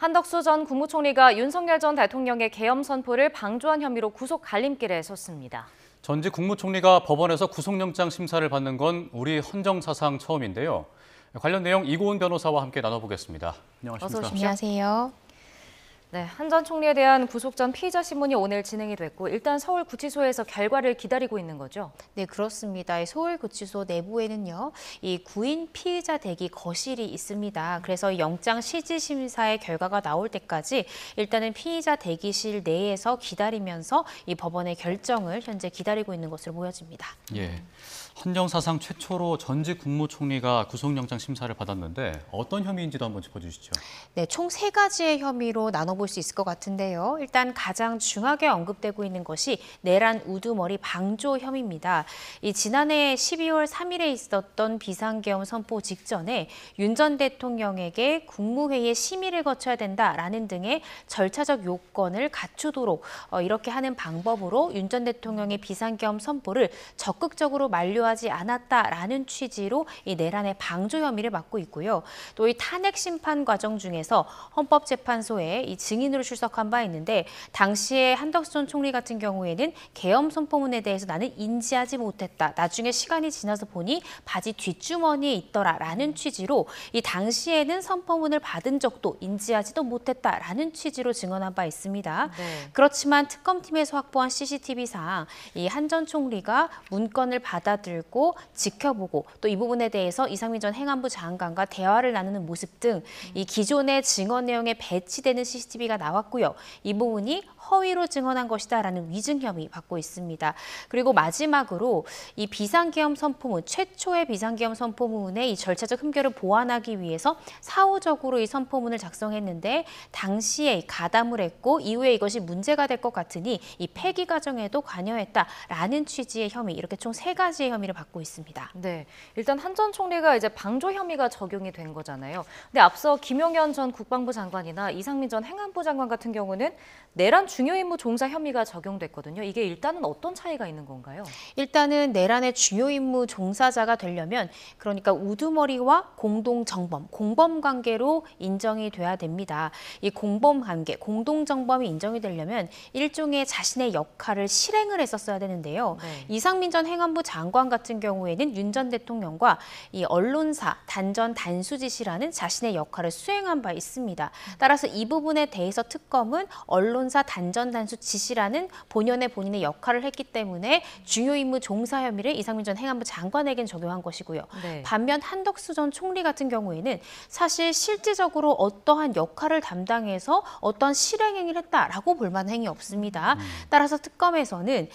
한덕수 전 국무총리가 윤석열 전 대통령의 계엄 선포를 방조한 혐의로 구속 갈림길에 섰습니다. 전직 국무총리가 법원에서 구속영장 심사를 받는 건 우리 헌정사상 처음인데요. 관련 내용 이고은 변호사와 함께 나눠보겠습니다. 안녕하십니까? 어서 오십시오. 안녕하세요. 네, 한 전 총리에 대한 구속 전 피의자 신문이 오늘 진행이 됐고 일단 서울구치소에서 결과를 기다리고 있는 거죠? 네, 그렇습니다. 서울구치소 내부에는요, 이 구인 피의자 대기 거실이 있습니다. 그래서 영장 실질 심사의 결과가 나올 때까지 일단은 피의자 대기실 내에서 기다리면서 이 법원의 결정을 현재 기다리고 있는 것으로 보여집니다. 예, 헌정사상 최초로 전직 국무총리가 구속영장 심사를 받았는데 어떤 혐의인지도 한번 짚어주시죠. 네, 총 3가지의 혐의로 나눠볼 수 있을 것 같은데요. 일단 가장 중하게 언급되고 있는 것이 내란 우두머리 방조 혐의입니다. 이 지난해 12월 3일에 있었던 비상계엄 선포 직전에 윤 전 대통령에게 국무회의의 심의를 거쳐야 된다라는 등의 절차적 요건을 갖추도록 이렇게 하는 방법으로 윤 전 대통령의 비상계엄 선포를 적극적으로 만료하지 않았다라는 취지로 이 내란의 방조 혐의를 맡고 있고요. 또 이 탄핵 심판 과정 중에서 헌법재판소에 이 증인으로 출석한 바 있는데 당시에 한덕수 전 총리 같은 경우에는 계엄 선포문에 대해서 나는 인지하지 못했다. 나중에 시간이 지나서 보니 바지 뒷주머니에 있더라라는 취지로 이 당시에는 선포문을 받은 적도 인지하지도 못했다라는 취지로 증언한 바 있습니다. 네. 그렇지만 특검팀에서 확보한 CCTV상 이 한 전 총리가 문건을 받아들고 지켜보고 또 이 부분에 대해서 이상민 전 행안부 장관과 대화를 나누는 모습 등 이 기존의 증언 내용에 배치되는 CCTV가 나왔고요. 이 부분이 허위로 증언한 것이다라는 위증 혐의 받고 있습니다. 그리고 마지막으로 이 비상계엄 선포문, 최초의 비상계엄 선포문의 이 절차적 흠결을 보완하기 위해서 사후적으로 이 선포문을 작성했는데 당시에 가담을 했고 이후에 이것이 문제가 될 것 같으니 이 폐기 과정에도 관여했다라는 취지의 혐의, 이렇게 총 3가지의 혐의를 받고 있습니다. 네, 일단 한 전 총리가 이제 방조 혐의가 적용이 된 거잖아요. 근데 앞서 김용현 전 국방부 장관이나 이상민 전 행안부 장관 같은 경우는 내란 중요 임무 종사 혐의가 적용됐거든요. 이게 일단은 어떤 차이가 있는 건가요? 일단은 내란의 중요 임무 종사자가 되려면 그러니까 우두머리와 공동정범, 공범관계로 인정이 돼야 됩니다. 이 공범관계, 공동정범이 인정이 되려면 일종의 자신의 역할을 실행을 했었어야 되는데요. 네. 이상민 전 행안부 장관 같은 경우에는 윤 전 대통령과 이 언론사 단전 단수지시라는 자신의 역할을 수행한 바 있습니다. 따라서 이 부분에 대해서 특검은 언론사 단전 단수 지시라는 본인의 역할을 했기 때문에 중요 임무 종사 혐의를 이상민 전 행안부 장관에겐 적용한 것이고요. 네. 반면 한덕수 전 총리 같은 경우에는 사실 실질적으로 어떠한 역할을 담당해서 어떠한 실행행위를 했다라고 볼 만한 행위 없습니다. 따라서 특검에서는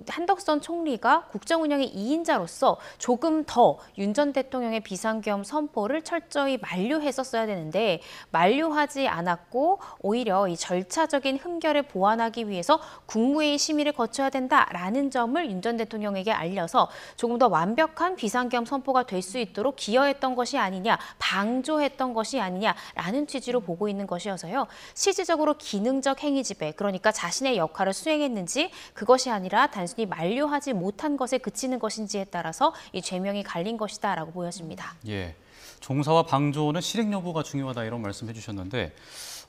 한덕수 전 총리가 국정운영의 2인자로서 조금 더 윤 전 대통령의 비상계엄 선포를 철저히 만료했었어야 되는데 만료하지 않았고 오히려 이 절차적인 흠결을 보완하기 위해서 국무회의 심의를 거쳐야 된다라는 점을 윤 전 대통령에게 알려서 조금 더 완벽한 비상계엄 선포가 될 수 있도록 기여했던 것이 아니냐, 방조했던 것이 아니냐라는 취지로 보고 있는 것이어서요. 실질적으로 기능적 행위 지배, 그러니까 자신의 역할을 수행했는지 그것이 아니라 단순히 만료하지 못한 것에 그치는 것인지에 따라서 이 죄명이 갈린 것이다라고 보여집니다. 예, 종사와 방조는 실행 여부가 중요하다 이런 말씀 해주셨는데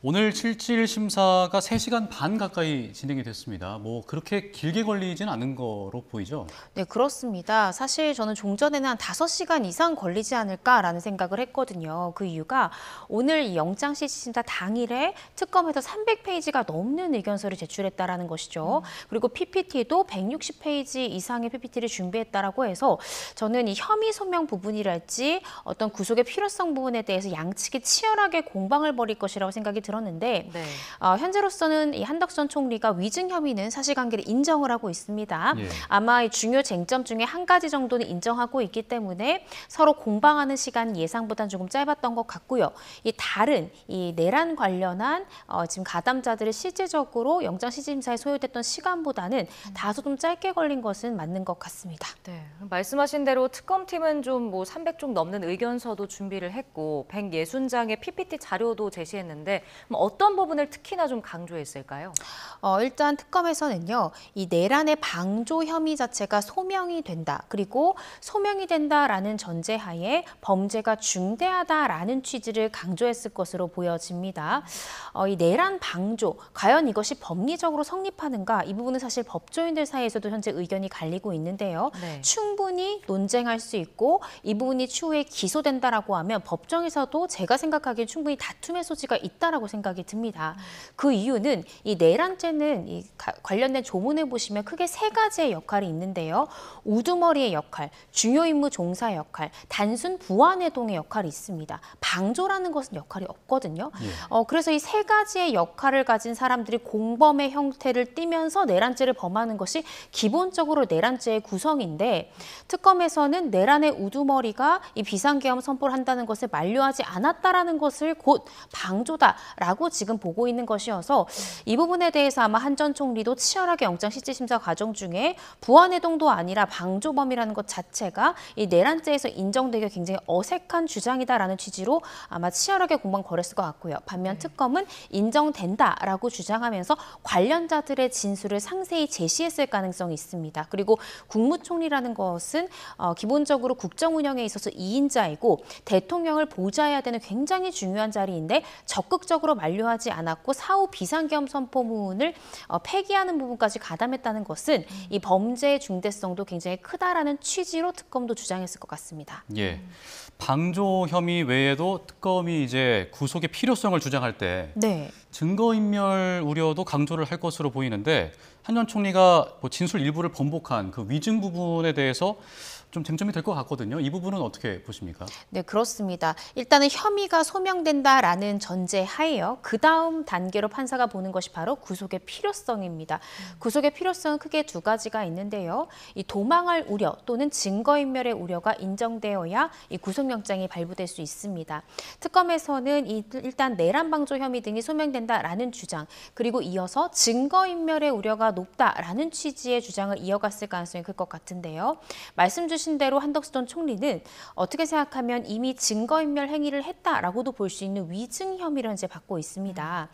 오늘 실질 심사가 3시간 반 가까이 진행이 됐습니다. 뭐 그렇게 길게 걸리진 않은 거로 보이죠? 네, 그렇습니다. 사실 저는 종전에는 한 5시간 이상 걸리지 않을까라는 생각을 했거든요. 그 이유가 오늘 이 영장 실질심사 당일에 특검에서 300페이지가 넘는 의견서를 제출했다라는 것이죠. 그리고 PPT도 160페이지 이상의 PPT를 준비했다라고 해서 저는 이 혐의 소명 부분이랄지 어떤 구속의 필요성 부분에 대해서 양측이 치열하게 공방을 벌일 것이라고 생각이 들었는데 네. 현재로서는 이 한덕수 전 총리가 위증 혐의는 사실관계를 인정을 하고 있습니다. 예. 아마 이 중요 쟁점 중에 한 가지 정도는 인정하고 있기 때문에 서로 공방하는 시간 예상보다는 조금 짧았던 것 같고요. 이 다른 이 내란 관련한 지금 가담자들을 실질적으로 영장 실질심사에 소요됐던 시간보다는 다소 좀 짧게 걸린 것은 맞는 것 같습니다. 네, 말씀하신 대로 특검팀은 좀 300쪽 넘는 의견서도 준비를 했고 160장의 PPT 자료도 제시했는데 어떤 부분을 특히나 좀 강조했을까요? 일단 특검에서는요, 이 내란의 방조 혐의 자체가 소명이 된다. 그리고 소명이 된다라는 전제하에 범죄가 중대하다라는 취지를 강조했을 것으로 보여집니다. 이 내란 방조, 과연 이것이 법리적으로 성립하는가? 이 부분은 사실 법조인들 사이에서도 현재 의견이 갈리고 있는데요. 네. 충분히 논쟁할 수 있고 이 부분이 추후에 기소된다라고 하면 법정에서도 제가 생각하기엔 충분히 다툼의 소지가 있다라고 생각이 듭니다. 그 이유는 이 내란죄는 관련된 조문을 보시면 크게 세 가지의 역할이 있는데요. 우두머리의 역할, 중요 임무 종사 역할, 단순 부안해동의 역할이 있습니다. 방조라는 것은 역할이 없거든요. 그래서 이 세 가지의 역할을 가진 사람들이 공범의 형태를 띠면서 내란죄를 범하는 것이 기본적으로 내란죄의 구성인데 특검에서는 내란의 우두머리가 이 비상계엄 선포를 한다는 것을 만류하지 않았다라는 것을 곧 방조다라고 지금 보고 있는 것이어서 이 부분에 대해서 아마 한 전 총리도 치열하게 영장실질심사 과정 중에 부안해동도 아니라 방조범이라는 것 자체가 이 내란죄에서 인정되기 굉장히 어색한 주장이다라는 취지로 아마 치열하게 공방 벌였을 것 같고요. 반면 특검은 인정된다라고 주장하면서 관련자들의 진술을 상세히 제시했을 가능성이 있습니다. 그리고 국무총리라는 것은 기본적으로 국정 운영에 있어서 2인자이고 대통령을 보좌해야 되는 굉장히 중요한 자리인데 적극적으로 만류하지 않았고 사후 비상계엄 선포문을 폐기하는 부분까지 가담했다는 것은 이 범죄의 중대성도 굉장히 크다라는 취지로 특검도 주장했을 것 같습니다. 예. 방조 혐의 외에도 특검이 이제 구속의 필요성을 주장할 때 네. 증거인멸 우려도 강조를 할 것으로 보이는데 한 전 총리가 진술 일부를 번복한 그 위증 부분에 대해서 좀 쟁점이 될 것 같거든요. 이 부분은 어떻게 보십니까? 네, 그렇습니다. 일단은 혐의가 소명된다라는 전제 하에요. 그 다음 단계로 판사가 보는 것이 바로 구속의 필요성입니다. 구속의 필요성은 크게 두 가지가 있는데요. 이 도망할 우려 또는 증거인멸의 우려가 인정되어야 이 구속영장이 발부될 수 있습니다. 특검에서는 일단 내란 방조 혐의 등이 소명된다라는 주장, 그리고 이어서 증거인멸의 우려가 높다라는 취지의 주장을 이어갔을 가능성이 클 것 같은데요. 말씀 주신 대로 한덕수 전 총리는 어떻게 생각하면 이미 증거인멸 행위를 했다라고도 볼 수 있는 위증 혐의를 현재 받고 있습니다.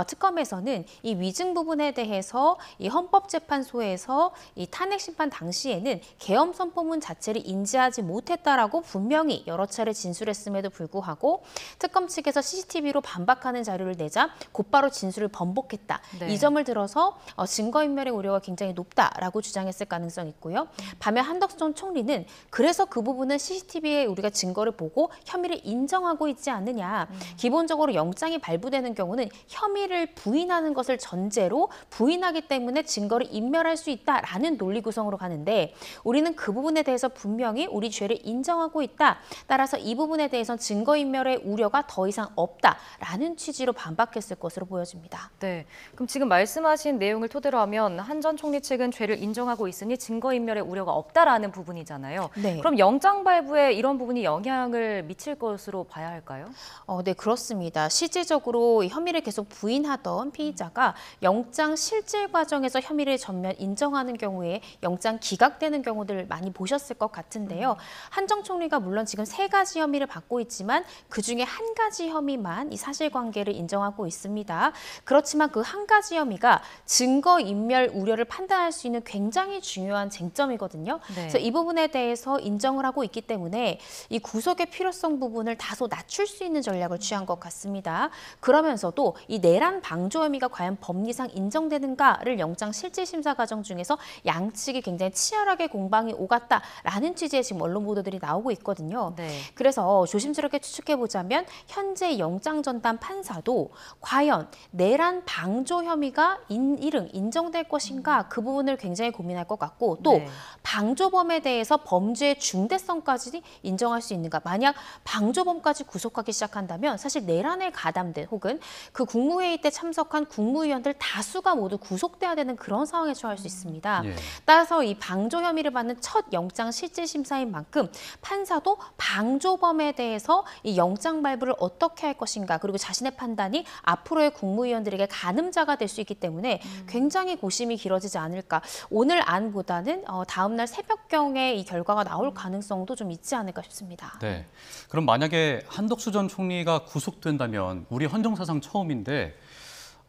특검에서는 이 위증 부분에 대해서 이 헌법재판소에서 이 탄핵 심판 당시에는 계엄 선포문 자체를 인지하지 못했다라고 분명히 여러 차례 진술했음에도 불구하고 특검 측에서 CCTV로 반박하는 자료를 내자 곧바로 진술을 번복했다. 네. 이 점을 들어서 증거인멸의 우려가 굉장히 높다라고 주장했을 가능성이 있고요. 반면 한덕수 전 총리는 그래서 그 부분은 CCTV에 우리가 증거를 보고 혐의를 인정하고 있지 않느냐. 기본적으로 영장이 발부되는 경우는 혐의를 부인하는 것을 전제로 부인하기 때문에 증거를 인멸할 수 있다라는 논리 구성으로 가는데 우리는 그 부분에 대해서 분명히 우리 죄를 인정하고 있다. 따라서 이 부분에 대해서는 증거인멸의 우려가 더 이상 없다라는 취지로 반박했을 것으로 보여집니다. 네, 그럼 지금 말씀하신 내용을 토대로 하면 한 전 총리 측은 죄를 인정하고 있으니 증거인멸의 우려가 없다라는 부분이잖아요. 네. 그럼 영장 발부에 이런 부분이 영향을 미칠 것으로 봐야 할까요? 네, 그렇습니다. 실질적으로 혐의를 계속 부인하던 피의자가 영장 실질 과정에서 혐의를 전면 인정하는 경우에 영장 기각되는 경우들 많이 보셨을 것 같은데요. 한정 총리가 물론 지금 세 가지 혐의를 받고 있지만 그중에 한 가지 혐의만 이 사실관계를 인정하고 있습니다. 그렇지만 그 한 가지 혐의가 증거인멸 우려를 판단할 수 있는 굉장히 중요한 쟁점이거든요. 네. 그래서 이 부분에 대해서 인정을 하고 있기 때문에 이 구속의 필요성 부분을 다소 낮출 수 있는 전략을 취한 것 같습니다. 그러면서도 이 내란 방조 혐의가 과연 법리상 인정되는가를 영장 실질심사 과정 중에서 양측이 굉장히 치열하게 공방이 오갔다라는 취지의 지금 언론 보도들이 나오고 있거든요. 네. 그래서 조심스럽게 추측해보자면 현재 영장 전담 판사도 과연 내란 방조 혐의가 인정될 것인가 그 부분을 굉장히 고민할 것 같고 또 네. 방조범에 대해서 범죄의 중대성까지 인정할 수 있는가. 만약 방조범까지 구속하기 시작한다면 사실 내란에 가담된 혹은 그 국무회의 때 참석한 국무위원들 다수가 모두 구속돼야 되는 그런 상황에 처할 수 있습니다. 예. 따라서 이 방조 혐의를 받는 첫 영장 실질심사인 만큼 판사도 방조범에 대해서 이 영장 발부를 어떻게 할 것인가 그리고 자신의 판단이 앞으로의 국무위원들에게 가늠자가 될 수 있기 때문에 굉장히 고심이 길어지지 않을까. 오늘 안보다는 다음 날 새벽경에 이 결과가 나올 가능성도 좀 있지 않을까 싶습니다. 네. 그럼 만약에 한덕수 전 총리가 구속된다면 우리 헌정사상 처음인데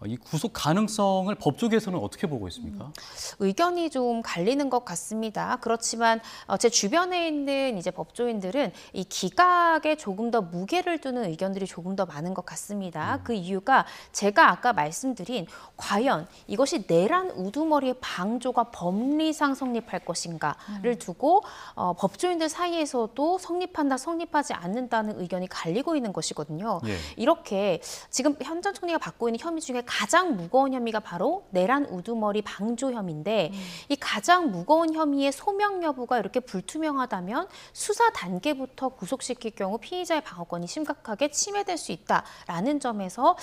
이 구속 가능성을 법조계에서는 어떻게 보고 있습니까? 의견이 좀 갈리는 것 같습니다. 그렇지만 제 주변에 있는 이제 법조인들은 이 기각에 조금 더 무게를 두는 의견들이 조금 더 많은 것 같습니다. 그 이유가 제가 아까 말씀드린 과연 이것이 내란 우두머리의 방조가 법리상 성립할 것인가를 두고 법조인들 사이에서도 성립한다, 성립하지 않는다는 의견이 갈리고 있는 것이거든요. 예. 이렇게 지금 현 전 총리가 받고 있는 혐의 중에 가장 무거운 혐의가 바로 내란 우두머리 방조 혐의인데 이 가장 무거운 혐의의 소명 여부가 이렇게 불투명하다면 수사 단계부터 구속시킬 경우 피의자의 방어권이 심각하게 침해될 수 있다라는 점에서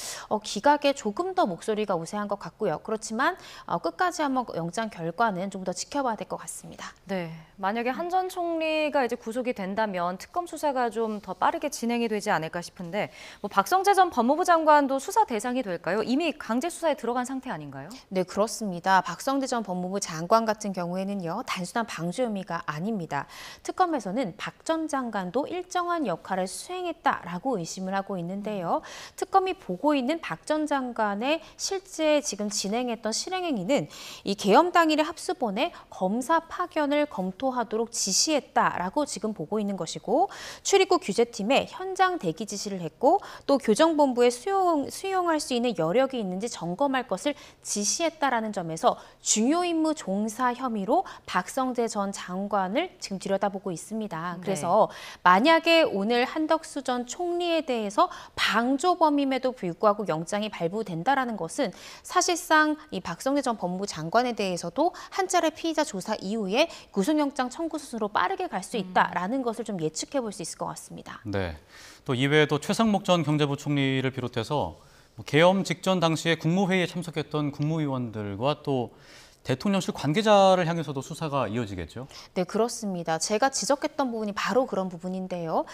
기각에 조금 더 목소리가 우세한 것 같고요. 그렇지만 끝까지 한번 영장 결과는 좀 더 지켜봐야 될 것 같습니다. 네, 만약에 한 전 총리가 이제 구속이 된다면 특검 수사가 좀 더 빠르게 진행이 되지 않을까 싶은데 뭐 박성재 전 법무부 장관도 수사 대상이 될까요? 이미 강제 수사에 들어간 상태 아닌가요? 네, 그렇습니다. 박성재 전 법무부 장관 같은 경우에는요, 단순한 방조 혐의가 아닙니다. 특검에서는 박 전 장관도 일정한 역할을 수행했다라고 의심을 하고 있는데요. 특검이 보고 있는 박 전 장관의 실제 지금 진행했던 실행행위는 이 계엄 당일의 합수본에 검사 파견을 검토하도록 지시했다라고 지금 보고 있는 것이고, 출입국 규제팀에 현장 대기 지시를 했고 또 교정본부에 수용할 수 있는 여력이 있는지 점검할 것을 지시했다라는 점에서 중요 임무 종사 혐의로 박성재 전 장관을 지금 들여다보고 있습니다. 그래서 만약에 오늘 한덕수 전 총리에 대해서 방조범임에도 불구하고 영장이 발부된다라는 것은 사실상 이 박성재 전 법무부 장관에 대해서도 한 차례 피의자 조사 이후에 구속영장 청구 수순으로 빠르게 갈 수 있다라는 것을 좀 예측해 볼 수 있을 것 같습니다. 네. 또 이외에도 최상목 전 경제부총리를 비롯해서 계엄 직전 당시에 국무회의에 참석했던 국무위원들과 또 대통령실 관계자를 향해서도 수사가 이어지겠죠? 네, 그렇습니다. 제가 지적했던 부분이 바로 그런 부분인데요.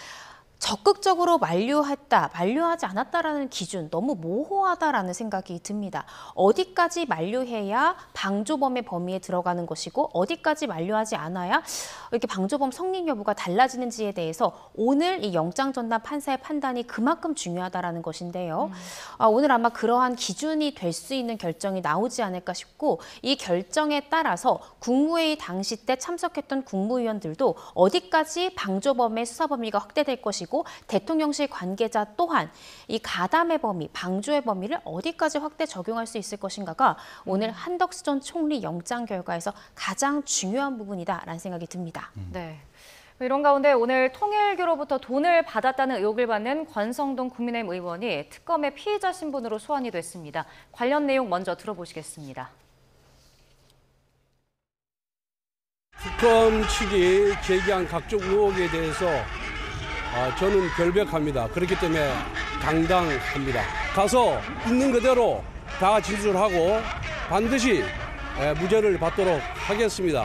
적극적으로 만류했다, 만류하지 않았다라는 기준 너무 모호하다라는 생각이 듭니다. 어디까지 만류해야 방조범의 범위에 들어가는 것이고 어디까지 만류하지 않아야 이렇게 방조범 성립 여부가 달라지는지에 대해서 오늘 이 영장 전담 판사의 판단이 그만큼 중요하다라는 것인데요. 오늘 아마 그러한 기준이 될 수 있는 결정이 나오지 않을까 싶고 이 결정에 따라서 국무회의 당시 때 참석했던 국무위원들도 어디까지 방조범의 수사 범위가 확대될 것이고 대통령실 관계자 또한 이 가담의 범위, 방조의 범위를 어디까지 확대 적용할 수 있을 것인가가 오늘 한덕수 전 총리 영장 결과에서 가장 중요한 부분이다라는 생각이 듭니다. 네. 이런 가운데 오늘 통일교로부터 돈을 받았다는 의혹을 받는 권성동 국민의힘 의원이 특검의 피의자 신분으로 소환이 됐습니다. 관련 내용 먼저 들어보시겠습니다. 특검 측이 제기한 각종 의혹에 대해서 저는 결백합니다. 그렇기 때문에 당당합니다. 가서 있는 그대로 다 진술하고 반드시 무죄를 받도록 하겠습니다.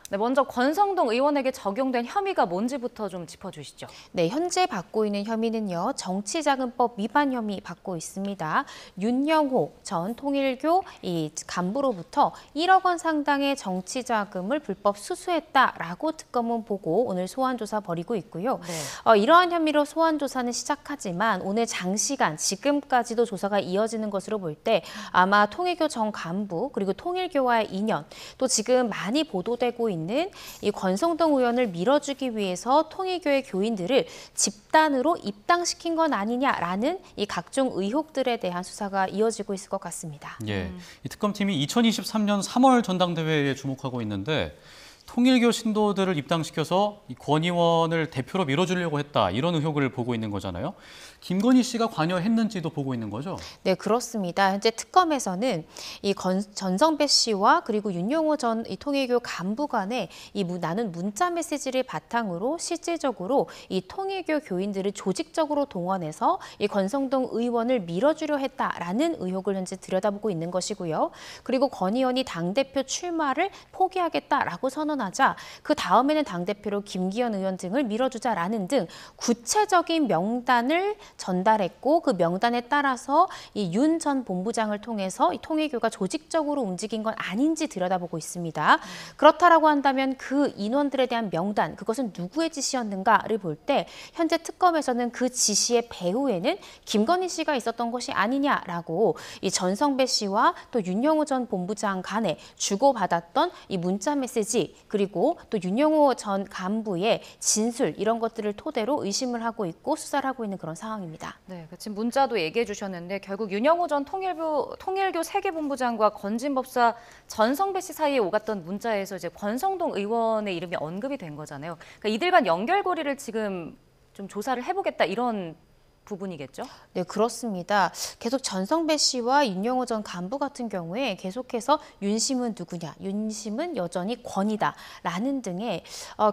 네, 먼저 권성동 의원에게 적용된 혐의가 뭔지부터 좀 짚어주시죠. 네, 현재 받고 있는 혐의는요. 정치자금법 위반 혐의 받고 있습니다. 윤영호 전 통일교 이 간부로부터 1억 원 상당의 정치자금을 불법 수수했다라고 특검은 보고 오늘 소환조사 벌이고 있고요. 네. 이러한 혐의로 소환조사는 시작하지만 오늘 장시간 지금까지도 조사가 이어지는 것으로 볼 때 아마 통일교 전 간부 그리고 통일교와의 인연 또 지금 많이 보도되고 있는 이 권성동 의원을 밀어주기 위해서 통일교의 교인들을 집단으로 입당시킨 건 아니냐라는 이 각종 의혹들에 대한 수사가 이어지고 있을 것 같습니다. 예, 이 특검팀이 2023년 3월 전당대회에 주목하고 있는데 통일교 신도들을 입당시켜서 이 권 의원을 대표로 밀어주려고 했다 이런 의혹을 보고 있는 거잖아요. 김건희 씨가 관여했는지도 보고 있는 거죠? 네, 그렇습니다. 현재 특검에서는 이 전성배 씨와 그리고 윤용호 전 이 통일교 간부 간의 이 나눈 문자 메시지를 바탕으로 실질적으로 이 통일교 교인들을 조직적으로 동원해서 이 권성동 의원을 밀어주려 했다라는 의혹을 현재 들여다보고 있는 것이고요. 그리고 권 의원이 당대표 출마를 포기하겠다라고 선언 선언하자 그 다음에는 당대표로 김기현 의원 등을 밀어주자라는 등 구체적인 명단을 전달했고 그 명단에 따라서 이 윤 전 본부장을 통해서 이 통일교가 조직적으로 움직인 건 아닌지 들여다보고 있습니다. 그렇다라고 한다면 그 인원들에 대한 명단, 그것은 누구의 지시였는가를 볼 때 현재 특검에서는 그 지시의 배후에는 김건희 씨가 있었던 것이 아니냐라고 이 전성배 씨와 또 윤영호 전 본부장 간에 주고받았던 이 문자 메시지 그리고 또 윤영호 전 간부의 진술 이런 것들을 토대로 의심을 하고 있고 수사를 하고 있는 그런 상황입니다. 네, 지금 문자도 얘기해 주셨는데 결국 윤영호 전 통일교 세계본부장과 건진법사 전성배 씨 사이에 오갔던 문자에서 이제 권성동 의원의 이름이 언급이 된 거잖아요. 그러니까 이들 간 연결고리를 지금 좀 조사를 해보겠다 이런 부분이겠죠? 네, 그렇습니다. 계속 전성배 씨와 윤영호 전 간부 같은 경우에 계속해서 윤심은 누구냐, 윤심은 여전히 권이다라는 등의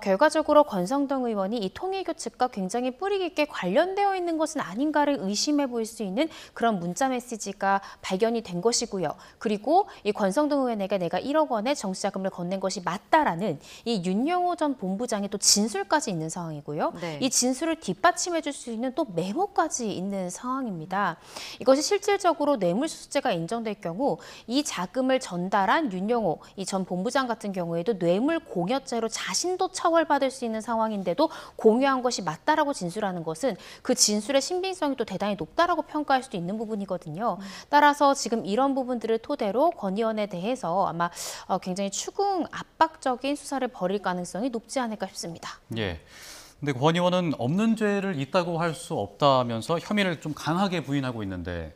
결과적으로 권성동 의원이 이 통일교 측과 굉장히 뿌리 깊게 관련되어 있는 것은 아닌가를 의심해 볼 수 있는 그런 문자 메시지가 발견이 된 것이고요. 그리고 이 권성동 의원에게 내가 1억 원의 정치자금을 건넨 것이 맞다라는 이 윤영호 전 본부장의 또 진술까지 있는 상황이고요. 네. 이 진술을 뒷받침해 줄 수 있는 또 메모까지 있는 상황입니다. 이것이 실질적으로 뇌물수수죄가 인정될 경우 이 자금을 전달한 윤영호 이 전 본부장 같은 경우에도 뇌물공여죄로 자신도 처벌받을 수 있는 상황인데도 공유한 것이 맞다라고 진술하는 것은 그 진술의 신빙성이 또 대단히 높다라고 평가할 수도 있는 부분이거든요. 따라서 지금 이런 부분들을 토대로 권 의원에 대해서 아마 굉장히 추궁 압박적인 수사를 벌일 가능성이 높지 않을까 싶습니다. 예. 근데 권 의원은 없는 죄를 있다고 할 수 없다면서 혐의를 좀 강하게 부인하고 있는데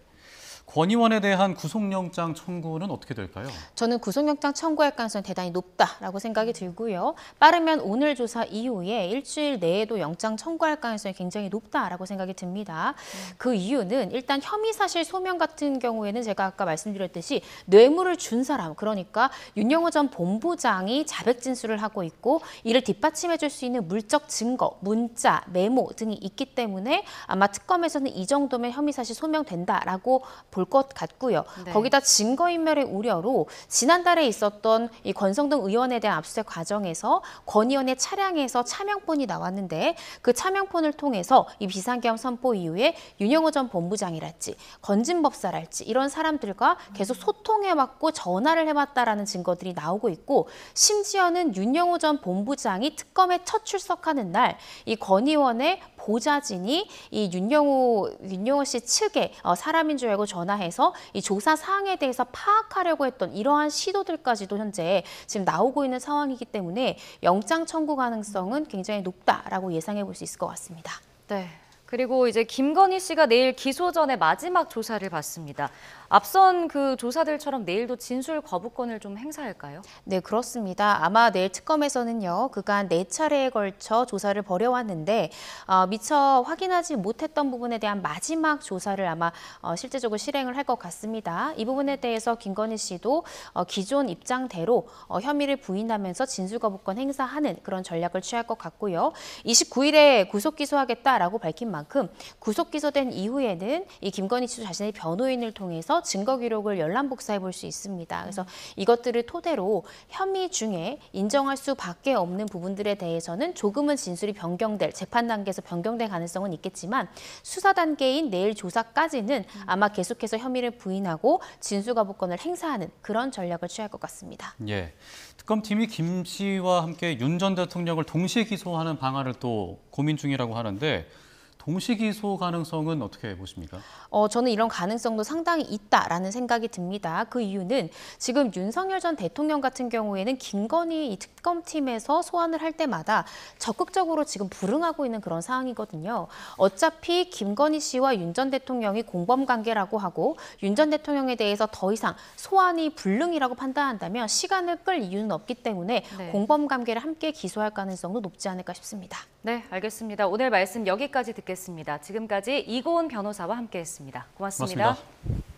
권 의원에 대한 구속영장 청구는 어떻게 될까요? 저는 구속영장 청구할 가능성이 대단히 높다라고 생각이 들고요. 빠르면 오늘 조사 이후에 일주일 내에도 영장 청구할 가능성이 굉장히 높다라고 생각이 듭니다. 그 이유는 일단 혐의 사실 소명 같은 경우에는 제가 아까 말씀드렸듯이 뇌물을 준 사람, 그러니까 윤영호 전 본부장이 자백 진술을 하고 있고 이를 뒷받침해 줄 수 있는 물적 증거, 문자, 메모 등이 있기 때문에 아마 특검에서는 이 정도면 혐의 사실 소명된다라고 볼 것 같고요. 네. 거기다 증거인멸의 우려로 지난달에 있었던 이 권성동 의원에 대한 압수수색 과정에서 권 의원의 차량에서 차명폰이 나왔는데 그 차명폰을 통해서 이 비상계엄 선포 이후에 윤영호 전 본부장이랄지 건진법사랄지 이런 사람들과 계속 소통해왔고 전화를 해왔다라는 증거들이 나오고 있고 심지어는 윤영호 전 본부장이 특검에 첫 출석하는 날 이 권 의원의 보좌진이 이 윤영호 씨 측에 사람인 줄 알고 전화해서 이 조사 사항에 대해서 파악하려고 했던 이러한 시도들까지도 현재 지금 나오고 있는 상황이기 때문에 영장 청구 가능성은 굉장히 높다라고 예상해 볼 수 있을 것 같습니다. 네. 그리고 이제 김건희 씨가 내일 기소 전에 마지막 조사를 받습니다. 앞선 그 조사들처럼 내일도 진술 거부권을 좀 행사할까요? 네, 그렇습니다. 아마 내일 특검에서는요, 그간 4차례에 걸쳐 조사를 벌여왔는데 미처 확인하지 못했던 부분에 대한 마지막 조사를 아마 실제적으로 실행을 할 것 같습니다. 이 부분에 대해서 김건희 씨도 기존 입장대로 혐의를 부인하면서 진술 거부권 행사하는 그런 전략을 취할 것 같고요. 29일에 구속 기소하겠다라고 밝힌 만큼 구속 기소된 이후에는 이 김건희 씨도 자신의 변호인을 통해서 증거 기록을 열람 복사해 볼 수 있습니다. 그래서 이것들을 토대로 혐의 중에 인정할 수밖에 없는 부분들에 대해서는 조금은 진술이 변경될 재판 단계에서 변경될 가능성은 있겠지만 수사 단계인 내일 조사까지는 아마 계속해서 혐의를 부인하고 진술 거부권을 행사하는 그런 전략을 취할 것 같습니다. 예. 특검팀이 김 씨와 함께 윤 전 대통령을 동시에 기소하는 방안을 또 고민 중이라고 하는데 동시 기소 가능성은 어떻게 보십니까? 저는 이런 가능성도 상당히 있다라는 생각이 듭니다. 그 이유는 지금 윤석열 전 대통령 같은 경우에는 김건희 이 특검팀에서 소환을 할 때마다 적극적으로 지금 불응하고 있는 그런 상황이거든요. 어차피 김건희 씨와 윤 전 대통령이 공범 관계라고 하고 윤 전 대통령에 대해서 더 이상 소환이 불능이라고 판단한다면 시간을 끌 이유는 없기 때문에 네. 공범 관계를 함께 기소할 가능성도 높지 않을까 싶습니다. 네, 알겠습니다. 오늘 말씀 여기까지 듣겠습니다. 지금까지 이고은 변호사와 함께했습니다. 고맙습니다. 고맙습니다.